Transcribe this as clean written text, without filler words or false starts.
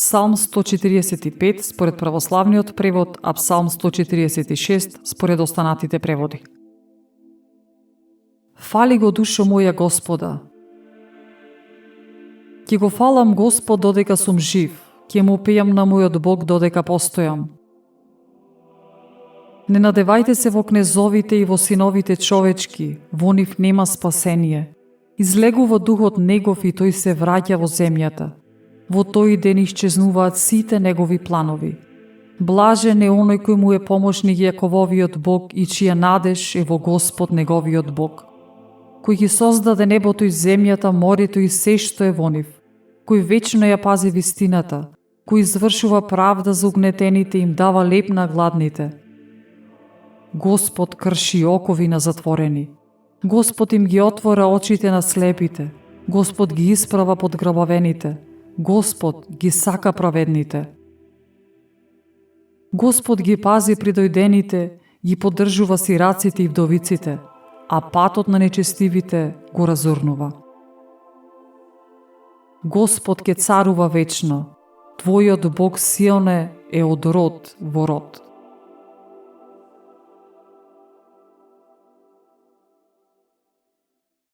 Псалм 145 според православниот превод, а Псалм 146 според останатите преводи. Фали го душо моја Господа. Ќе го фалам Господ додека сум жив, ќе му пејам на мојот Бог додека постојам. Не надевајте се во кнезовите и во синовите човечки, во нив нема спасение. Излегува духот негов и тој се враќа во земјата. Во тој ден исчезнуваат сите негови планови. Блажен е оној кој му е помошник Јакововиот Бог и чија надеж е во Господ неговиот Бог. Кој ги создаде небото и земјата, морето и се што е во нив. Кој вечно ја пази вистината, кој извршува правда за угнетените и им дава леп на гладните. Господ крши окови на затворени. Господ им ги отвора очите на слепите. Господ ги исправа подграбавените. Господ ги сака праведните. Господ ги пази придојдените, ги поддржува сираците и вдовиците, а патот на нечестивите го разурнува. Господ ке царува вечно. Твојот Бог силен е од род во род.